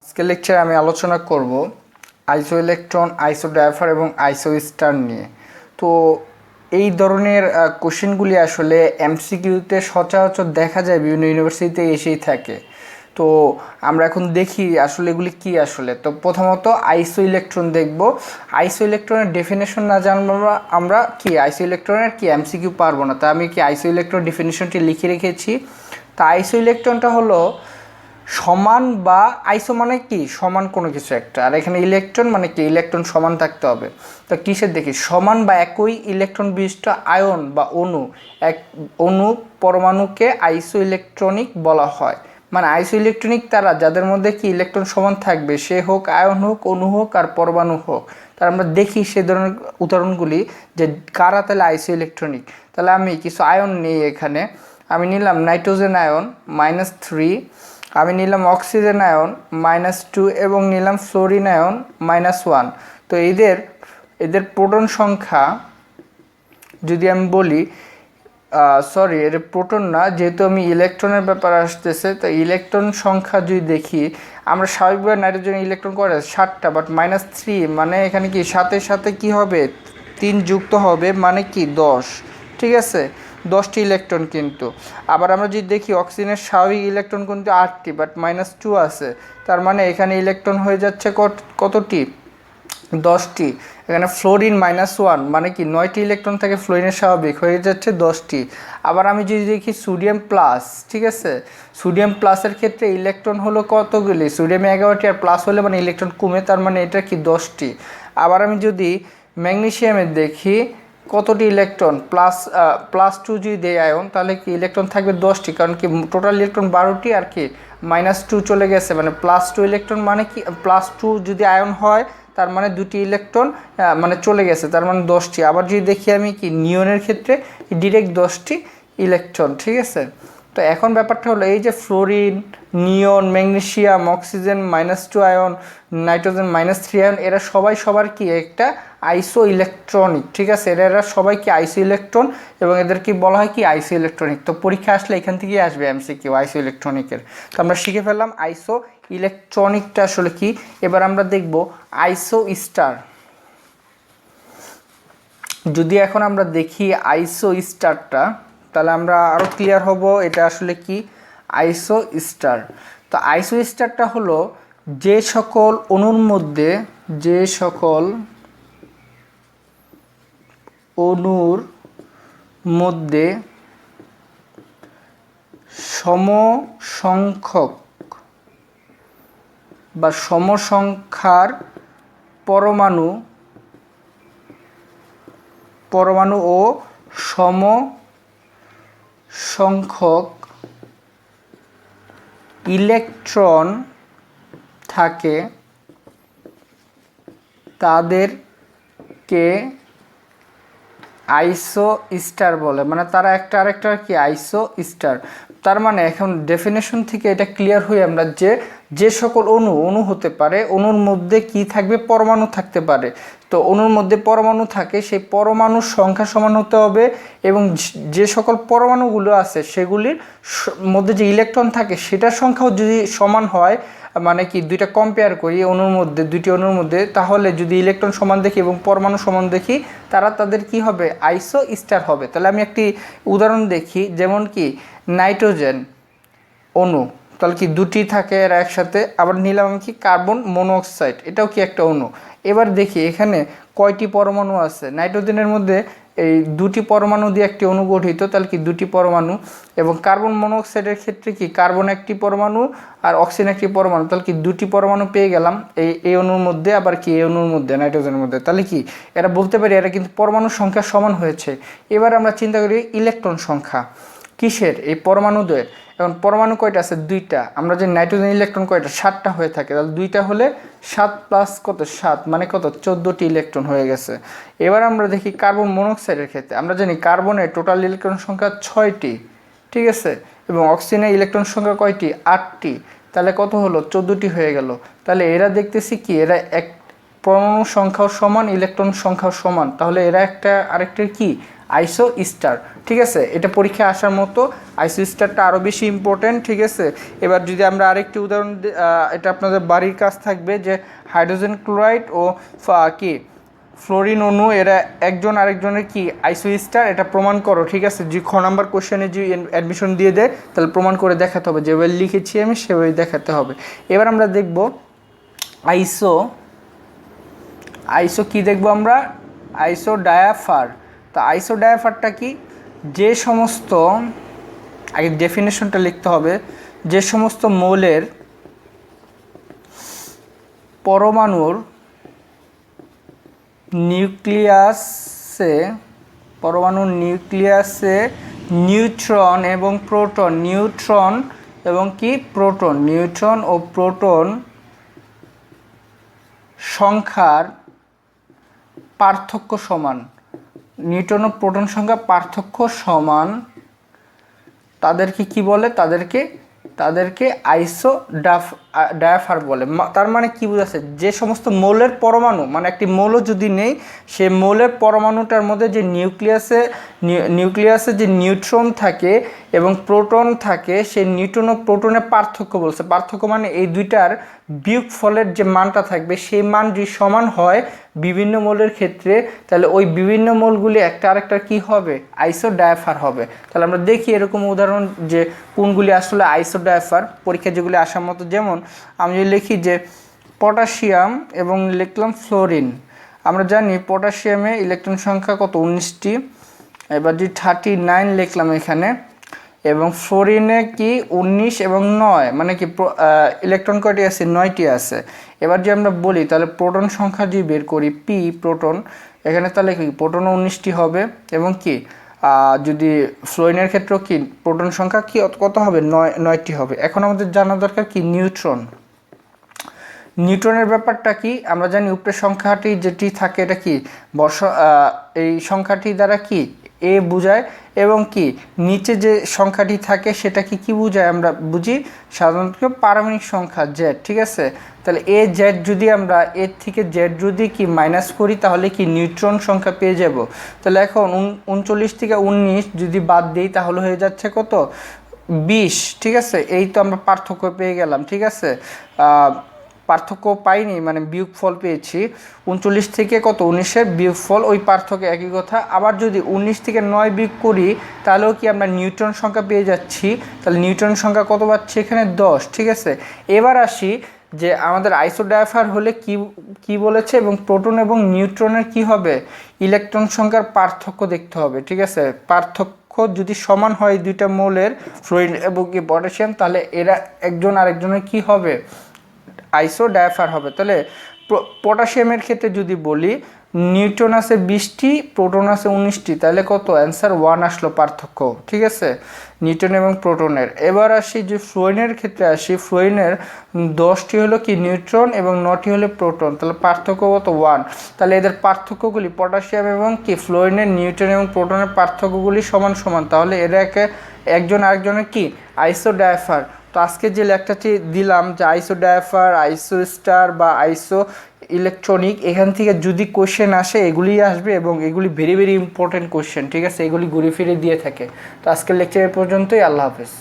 আজকের লেকচারে আমি আলোচনা করব আইসো ইলেকট্রন, আইসো ডায়াফার এবং আইসো স্টার নিয়ে। তো এই ধরনের কোশ্চেনগুলি আসলে এমসিকিউতে সচরাচর দেখা যায়, বিভিন্ন ইউনিভার্সিটিতে এসেই থাকে। তো আমরা এখন দেখি আসলে এগুলি কি আসলে। তো প্রথমত আইসো ইলেকট্রন দেখব। আইসো ইলেকট্রনের ডেফিনেশন না জানবো আমরা কি আইসো ইলেকট্রনের কি এমসিকিউ পারবো না। তা আমি কি আইসো ইলেকট্রন ডেফিনেশনটি লিখে রেখেছি। তা আইসো ইলেকট্রনটা হলো সমান, বা আইসো মানে কি সমান কোনো কিছু একটা, আর এখানে ইলেকট্রন মানে কি ইলেকট্রন সমান থাকতে হবে। তো কিসের দেখি সমান বা একই ইলেকট্রন বিশিষ্ট আয়ন বা অণু, এক অণু পরমাণুকে আইসো ইলেকট্রনিক বলা হয়। মানে আইসো ইলেকট্রনিক তারা যাদের মধ্যে কি ইলেকট্রন সমান থাকবে, সে হোক আয়ন হোক, অণু হোক আর পরমাণু হোক। তার আমরা দেখি সে ধরনের উদাহরণগুলি যে কারা তাহলে আইসো ইলেকট্রনিক। তাহলে আমি কিছু আয়ন নিই, এখানে আমি নিলাম নাইট্রোজেন আয়ন -3, আমি নিলাম অক্সিজেন আয়ন -2 এবং নিলাম ফ্লোরিন আয়ন -1। তো এদের প্রোটন সংখ্যা যদি আমি বলি, সরি এর প্রোটন না, যেহেতু আমি ইলেকট্রনের ব্যাপার আসতেছে, তো ইলেকট্রন সংখ্যা যদি দেখি আমরা স্বাভাবিকভাবে নাইট্রোজেন ইলেকট্রন করে 7টা, বাট -3 মানে এখানে কি সাথে সাথে কি হবে 3 যুক্ত হবে, মানে কি 10। ঠিক আছে, 10টি ইলেকট্রন। কিন্তু আবার আমরা যদি দেখি অক্সিজেনের স্বাভাবিক ইলেকট্রন কিন্তু 8টি, বাট -2 আছে, তার মানে এখানে ইলেকট্রন হয়ে যাচ্ছে কতটি 10টি। এখানে ফ্লোরিন -1 মানে কি 9টি ইলেকট্রন থাকে, ফ্লোরিনের স্বাভাবিক হয়ে যাচ্ছে 10টি। আবার আমি যদি দেখি সোডিয়াম প্লাস, ঠিক আছে, সোডিয়াম প্লাসের ক্ষেত্রে ইলেকট্রন হলো কতগুলি, সোডিয়াম 11টি, আর প্লাস হলে মানে ইলেকট্রন কমে, তার মানে এটা কি 10টি। আবার আমি যদি ম্যাগনেসিয়ামের দেখি কতটি ইলেকট্রন, +2 যদি দেয় আয়ন, তাহলে কি ইলেকট্রন থাকবে 10টি, কারণ কি টোটাল ইলেকট্রন 12টি, আর কি -2 চলে গেছে, মানে +2 ইলেকট্রন, মানে কি +2 যদি আয়ন হয় তার মানে 2টি ইলেকট্রন মানে চলে গেছে, তার মানে 10টি। আবার যদি দেখি আমি কি নিয়নের ক্ষেত্রে ডিরেক্ট 10টি ইলেকট্রন। ঠিক আছে, তো এখন ব্যাপারটা হলো এই যে fluorine, neon, magnesium, oxygen -2 ion, nitrogen -3 ion, এরা সবার কি একটা আইসো ইলেকট্রনিক। ঠিক আছে, এরা সবাই কি আইসো ইলেকট্রন, এবং এদের কি বলা হয় কি আইসো ইলেকট্রনিক। তো পরীক্ষা আসলে এখান থেকেই আসবে এমসিকিউ আইসো ইলেকট্রনিকের। তো আমরা শিখে ফেললাম আইসো ইলেকট্রনিকটা আসলে কি। এবার আমরা দেখব আইসো স্টার। যদি এখন আমরা দেখি আইসো স্টারটা, তাহলে আমরা আরও ক্লিয়ার হব এটা আসলে কি আইসো স্টার। তো আইসো স্টারটা হলো যে সকল অণুর মধ্যে, যে সকল অণুর মধ্যে সমসংখ্যক বা সমসংখ্যার পরমাণু ও সমসংখ্যক ইলেকট্রন থাকে, তাদেরকে আইসো স্টার বলে। মানে তারা একটা আরেকটা কি আইসো স্টার। তার মানে এখন ডেফিনেশন থেকে এটা ক্লিয়ার হই আমরা যে সকল অণু হতে পারে, অণুর মধ্যে কি থাকবে পরমাণু থাকতে পারে। তো অণুর মধ্যে পরমাণু থাকে, সেই পরমাণুর সংখ্যা সমান হতে হবে, এবং যে সকল পরমাণুগুলো আছে সেগুলির মধ্যে যে ইলেকট্রন থাকে সেটার সংখ্যাও যদি সমান হয়, মানে কি দুইটা কম্পেয়ার করি দুইটি অণুর মধ্যে, তাহলে যদি ইলেকট্রন সমান দেখি এবং পরমাণু সমান দেখি, তাদের কি হবে আইসো স্টার হবে। তাহলে আমি একটি উদাহরণ দেখি, যেমন কি নাইট্রোজেন অণু, তাহলে কি দুটি থাকে এরা একসাথে। আবার নিলাম আমি কি কার্বন মনোঅক্সাইড, এটাও কি একটা অণু। এবার দেখি এখানে কয়টি পরমাণু আছে। নাইট্রোজেনের মধ্যে এই 2টি পরমাণু দিয়ে একটি অণু গঠিত, তাহলে কি 2টি পরমাণু। এবং কার্বন মনোঅক্সাইডের ক্ষেত্রে কি কার্বন একটি পরমাণু আর অক্সিজেন একটি পরমাণু, তাহলে কি 2টি পরমাণু পেয়ে গেলাম এই অণুর মধ্যে, আবার কি এই অণুর মধ্যে নাইট্রোজেনের মধ্যে। তাহলে কি এরা বলতে পারি এরা কিন্তু পরমাণুর সংখ্যা সমান হয়েছে। এবার আমরা চিন্তা করি ইলেকট্রন সংখ্যা কিসের, এই পরমাণুদের। এখন পরমাণু কয়টা আছে 2টা, আমরা যে নাইট্রোজেন ইলেকট্রন কয়টা 7টা হয়ে থাকে, তাহলে 2টা হলে 7 প্লাস কত 7 মানে কত 14টি ইলেকট্রন হয়ে গেছে। এবার আমরা দেখি কার্বন মনোক্সাইডের ক্ষেত্রে, আমরা জানি কার্বনের টোটাল ইলেকট্রন সংখ্যা 6টি, ঠিক আছে, এবং অক্সিজেনের ইলেকট্রন সংখ্যা কয়টি 8টি, তাহলে কত হলো 14টি হয়ে গেল। তাহলে এরা দেখতেছি কি এরা এক পরমাণু সংখ্যাও সমান, ইলেকট্রন সংখ্যাও সমান, তাহলে এরা একটা আরেকটার কি আইসো স্টার। ঠিক আছে, এটা পরীক্ষায় আসার মতো। আইসো স্টারটা আরও বেশি ইম্পর্টেন্ট। ঠিক আছে, এবার যদি আমরা আরেকটি উদাহরণ, এটা আপনাদের বাড়ির কাজ থাকবে যে হাইড্রোজেন ক্লোরাইড ও কি ফ্লোরিন অণু এরা একজন আরেকজনের কি আইসো স্টার, এটা প্রমাণ করো। ঠিক আছে, যে খ নাম্বার কোশ্চেনে যে অ্যাডমিশন দিয়ে দেয় তাহলে প্রমাণ করে দেখাতে হবে, যেভাবে লিখেছি আমি সেভাবে দেখাতে হবে। এবার আমরা দেখব আইসো কি দেখব আমরা, আইসো ডায়াফার। তো আইসো ডায়াফারটা কি, যে সমস্ত, আগে ডেফিনেশনটা লিখতে হবে, যে সমস্ত মৌলের পরমাণুর নিউক্লিয়াসে নিউট্রন এবং প্রোটন, নিউট্রন ও প্রোটন সংখ্যার পার্থক্য সমান, নিউট্রন ও প্রোটন সংখ্যার পার্থক্য সমান, তাদেরকে কি বলে, তাদেরকে আইসো ডায়াফার বলে। তার মানে কি বোঝাচ্ছে, যে সমস্ত মৌলের পরমাণু, মানে একটি মৌল যদি নেই, সে মৌলের পরমাণুটার মধ্যে যে নিউক্লিয়াসে যে নিউট্রন থাকে এবং প্রোটন থাকে, সেই নিউট্রন ও প্রোটনের পার্থক্য বলছে। পার্থক্য মানে এই দুইটার বিয়োগফলের যে মানটা থাকবে সেই মান যদি সমান হয় বিভিন্ন মৌলের ক্ষেত্রে, তাহলে ওই বিভিন্ন মৌলগুলি একটা আরেকটা কি হবে, আইসো ডায়াফার হবে। তাহলে আমরা দেখি এরকম উদাহরণ যে কোনগুলি আসলে আইসো ডায়াফার, পরীক্ষা যেগুলি আসার মতো। যেমন আমি যদি লিখি যে পটাশিয়াম এবং লিখলাম ফ্লোরিন, আমরা জানি পটাশিয়ামে ইলেকট্রন সংখ্যা কত, 19টি। এবার যদি 39 লিখলাম এখানে, এবং ফ্লোরিনে কি 19 এবং 9, মানে কি ইলেকট্রন কয়টি আছে, 9টি আছে। এবার যদি আমরা বলি তাহলে প্রোটন সংখ্যা যদি বের করি, পি প্রোটন, এখানে তাহলে কি প্রোটনও 19টি হবে, এবং কি যদি ফ্লোরিনের ক্ষেত্রেও কি প্রোটন সংখ্যা কি কত হবে, 9টি হবে। এখন আমাদের জানা দরকার কি নিউট্রনের ব্যাপারটা কি, আমরা জানি উপরের সংখ্যাটি যেটি থাকে এটা কি এই সংখ্যাটি দ্বারা কি এ বোঝায়, এবং কি নিচে যে সংখ্যাটি থাকে সেটা কি বোঝায়, আমরা বুঝি সাধারণত পারমাণবিক সংখ্যা জেড। ঠিক আছে, তাহলে এ জেড যদি আমরা এর থেকে জেড যদি কি মাইনাস করি তাহলে কি নিউট্রন সংখ্যা পেয়ে যাব। তাহলে এখন 39 থেকে 19 যদি বাদ দিই তাহলে হয়ে যাচ্ছে কত, 20। ঠিক আছে, এই তো আমরা পার্থক্য পেয়ে গেলাম। ঠিক আছে, পার্থক্য পাইনি, মানে বিয়োগফল পেয়েছি। 39 থেকে কত 19-এর বিয়োগফল, ওই পার্থক্য একই কথা। আবার যদি 19 থেকে 9 বিয়োগ করি তাহলেও কি আমরা নিউট্রন সংখ্যা পেয়ে যাচ্ছি। তাহলে নিউট্রন সংখ্যা কত পাচ্ছি এখানে, 10। ঠিক আছে, এবার আসি যে আমাদের আইসো ডায়াফার হলে কি বলেছে, এবং প্রোটন এবং নিউট্রনের কি হবে, ইলেকট্রন সংখ্যার পার্থক্য দেখতে হবে। ঠিক আছে, পার্থক্য যদি সমান হয় দুইটা মৌলের, ফ্লোরিন এবং কি পটাশিয়াম, তাহলে এরা একজন আরেকজনের কি হবে, আইসো ডায়াফার হবে। তাহলে পটাশিয়ামের ক্ষেত্রে যদি বলি নিউট্রন আছে 20টি, প্রোটন আছে 19টি, তাহলে কত, অ্যান্সার 1 আসলো পার্থক্য। ঠিক আছে, নিউট্রন এবং প্রোটনের। এবার আসি যে ফ্লোরিনের ক্ষেত্রে আসি, ফ্লোরিনের 10টি হলো কি নিউট্রন এবং 9টি হলো প্রোটন, তাহলে পার্থক্য কত, 1। তাহলে এদের পার্থক্যগুলি পটাশিয়াম এবং কি ফ্লোরিনের নিউট্রন এবং প্রোটনের পার্থক্যগুলি সমান সমান, তাহলে এরা একজন আরেকজনের কি আইসো ডায়াফার। তো আজকে যে লেকচারটি দিলাম যে আইসো ডায়াফার, আইসো স্টার বা আইসো ইলেকট্রনিক, এখান থেকে যদি কোশ্চেন আসে এগুলি আসবে, এবং এগুলি ভেরি ভেরি ইম্পর্টেন্ট কোশ্চেন। ঠিক আছে, এগুলি ঘুরে ফিরে দিয়ে থাকে। তো আজকের লেকচার পর্যন্তই, আল্লাহ হাফেজ।